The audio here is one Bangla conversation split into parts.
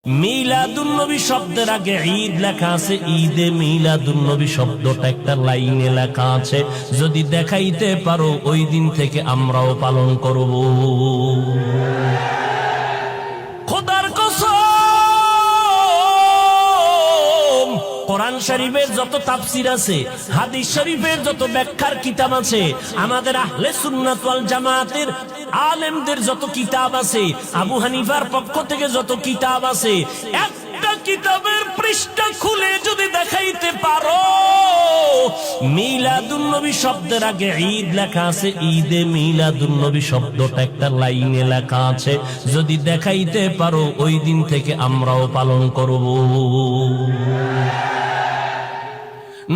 মিলাদুন্নবী শব্দের আগে ঈদ লেখা আছে, ঈদে মিলাদুন্নবী শব্দটা একটা লাইনে লেখা আছে। যদি দেখাইতে পারো ওই দিন থেকে আমরাও পালন করব। খোদার কসম, কোরআন শরীফের যত তাফসীর আছে, হাদিস শরীফের যত ব্যাখ্যার কিতাব আছে, আমাদের আহলে সুন্নাত ওয়াল জামাতের আলেমদের যত কিতাব আছে, আবু হানিফার পক্ষ থেকে যত কিতাব আছে, একটা কিতাবের পৃষ্ঠা খুলে যদি দেখাইতে পারো মিলাদুন্নবী শব্দের আগে ঈদ লেখা আছে, ঈদে মিলাদুন্নবী শব্দটা একটা লাইনে লেখা আছে। যদি দেখাইতে পারো ওই দিন থেকে আমরাও পালন করব।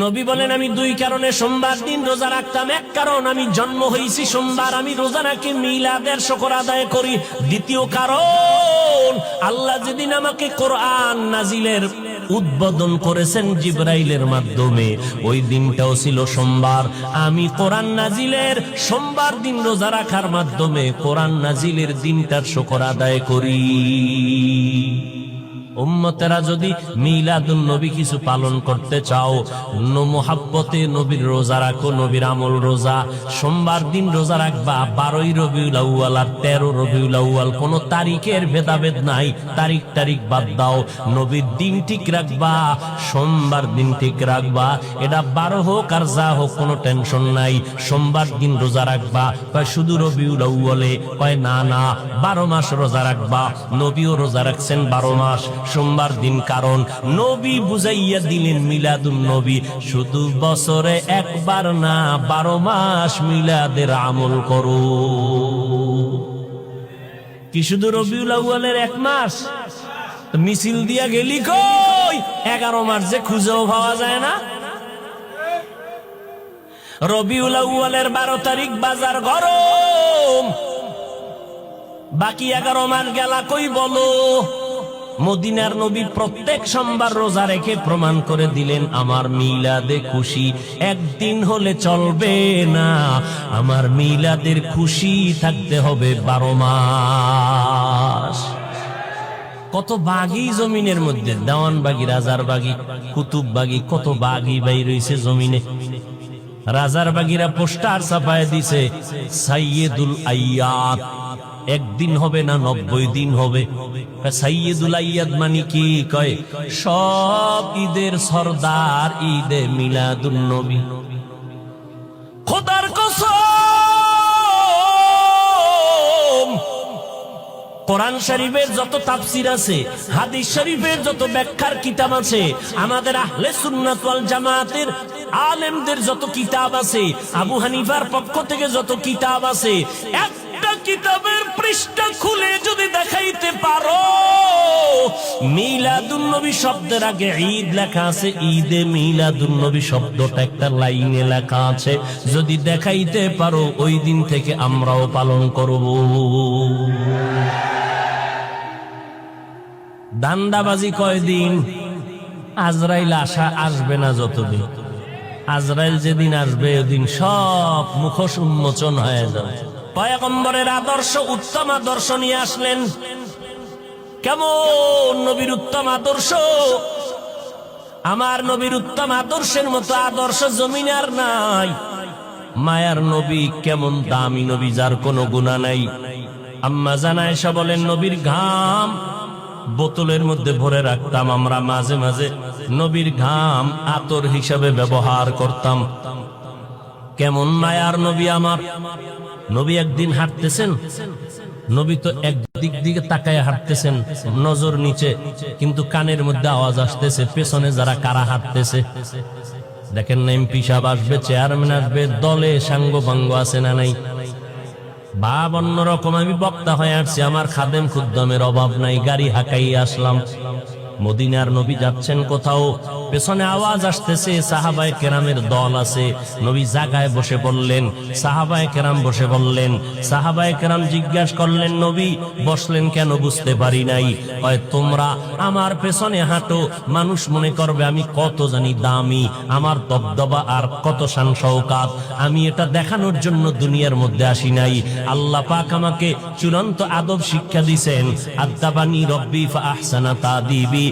নবী বলেন, আমি দুই কারণে সোমবার দিন রোজা রাখতাম। এক কারণ, আমি জন্ম হয়েছি সোমবার, আমি রোজা রাখি মিলাদের শুকর আদায় করি। দ্বিতীয় কারণ, আল্লাহ যেদিন আমাকে কোরআন নাজিলের উদ্বোধন করেছেন জিবরাইলের মাধ্যমে, ওই দিনটাও ছিল সোমবার। আমি কোরআন নাজিলের সোমবার দিন রোজা রাখার মাধ্যমে কোরআন নাজিলের দিনটার শুকর আদায় করি। উম্মতেরা যদি মিলাদুন নবী কিছু পালন করতে চাও, মোহাব্বতে নবীর রোজা রাখো, নবীর আমল রোজা। সোমবার দিন রোজা রাখবা, 12ই রবিউল আউয়াল আর 13 রবিউল আউয়াল, কোনো তারিখের ভেদাভেদ নাই, তারিখ বাদ দাও, নবীর দিন ঠিক রাখবা, সোমবার দিন ঠিক রাখবা। এটা 12 হোক আর যা হোক, কোনো টেনশন নাই। সোমবার দিন রোজা রাখবা, কয় শুধু রবিউল আউয়ালে, কয় না 12 মাস রোজা রাখবা। নবীও রোজা রাখছেন 12 মাস সোমবার দিন, কারণ নবী বুঝাইয়া দিলেন মিলাদুন নবী শুধু বছরে একবার না, 12 মাস মিলাদের আমল করো। কি শুধু রবিউল আউয়ালের 1 মাস মিছিল দিয়া গেলি কই? 11 মাস যে খুঁজেও পাওয়া যায় না। রবিউল আউয়ালের 12 তারিখ বাজার গরম, বাকি 11 মাস গেলা কই বলো? মদিনার নবী প্রত্যেক সোমবার রোজা রেখে প্রমাণ করে দিলেন, আমার মিলাদে খুশি একদিন হলে চলবে না, আমার মিলাদের খুশি থাকতে হবে 12 মাস। কত বাগি জমিনের মধ্যে, দেওয়ানবাগি, রাজারবাগি, কুতুববাগি, কত বাগি বাইর হইছে জমিনে। রাজারবাগিরা পোস্টার ছাপায় দিছে, সাইয়েদুল আইয়াদ, একদিন হবে না 90 দিন হবে। সাইয়েদুল আইয়াদ মানে কি? কয় সব ঈদের সরদার ঈদে মিলাদুন নবী। খোদার কসম, কোরআন শরীফের যত তাফসীর আছে, হাদিস শরীফের যত ব্যাখ্যার কিতাব আছে, আমাদের আহলে সুন্নাত ওয়াল জামাতের আলেমদের যত কিতাব আছে, আবু হানিফার পক্ষ থেকে যত কিতাব আছে, একটা কিতাবের পৃষ্ঠা খুলে যদি দেখাইতে পারো মিলাদুন নবী শব্দের আগে ঈদ লেখা আছে, ঈদে মিলাদুন নবী শব্দটা একটা লাইনে লেখা আছে। যদি দেখাইতে পারো ওই দিন থেকে আমরাও পালন করব। দান্দাবাজি কয়দিন? আজরাইল আসবে না যতদিন, আজরাইল যেদিন আসবে ওদিন সব মুখোশ উন্মোচন হয়ে যাবে। পয়গম্বরের আদর্শ, উত্তম আদর্শ নিয়ে আসলেন। কেমন নবীর উত্তম আদর্শ! আমার নবীর উত্তম আদর্শের মতো আদর্শ জমিনে আর নাই। মায়ার নবী, কেমন দামি নবী, যার কোনো গুনাহ নাই। আম্মা জান আয়েশা বলেন, নবীর ঘাম বোতলের মধ্যে ভরে রাখতাম আমরা, মাঝে মাঝে নবীর ঘাম আতর হিসাবে ব্যবহার করতাম। কেমন মায়ার নবী আমার! নবী একদিন হাঁটতেছেন, নবী তো একদিক দিকে তাকায় হাঁটতেছেন, নজর নিচে, কিন্তু কানের মধ্যে আওয়াজ আসতেছে, পেছনে যারা কারা হাঁটতেছে। দেখেন না, এমপি সাহেব আসবে, চেয়ারম্যান আসবে, দলে সাঙ্গ ভাঙ্গ আছে না নাই? ভাব অন্যরকম। আমি বক্তা হয়ে আসছি, আমার খাদেম খুদ্দমের অভাব নাই, গাড়ি হাঁকাই আসলাম, মদিনার নবী যাচ্ছেন কোথাও, পেছনে আওয়াজ আসতেছে, সাহাবায়ে কেরামের দল আছে। নবী জায়গায় বসে বললেন, সাহাবায়ে কেরাম বসে বললেন। সাহাবায়ে কেরাম জিজ্ঞাসা করলেন, নবী বসলেন কেন? বুঝতে পারি নাই। কয়, তোমরা আমার পেছনে হাঁটো, মানুষ মনে করবে আমি কত জানি দামি, আমার দবদবা আর কত শান শওকাত। আমি এটা দেখানোর জন্য দুনিয়ার মধ্যে আসি নাই। আল্লাহ পাক আমাকে চূড়ান্ত আদব শিক্ষা দিয়েছেন, আদাবানি রব্বি ফা আহসানা তাদিবি।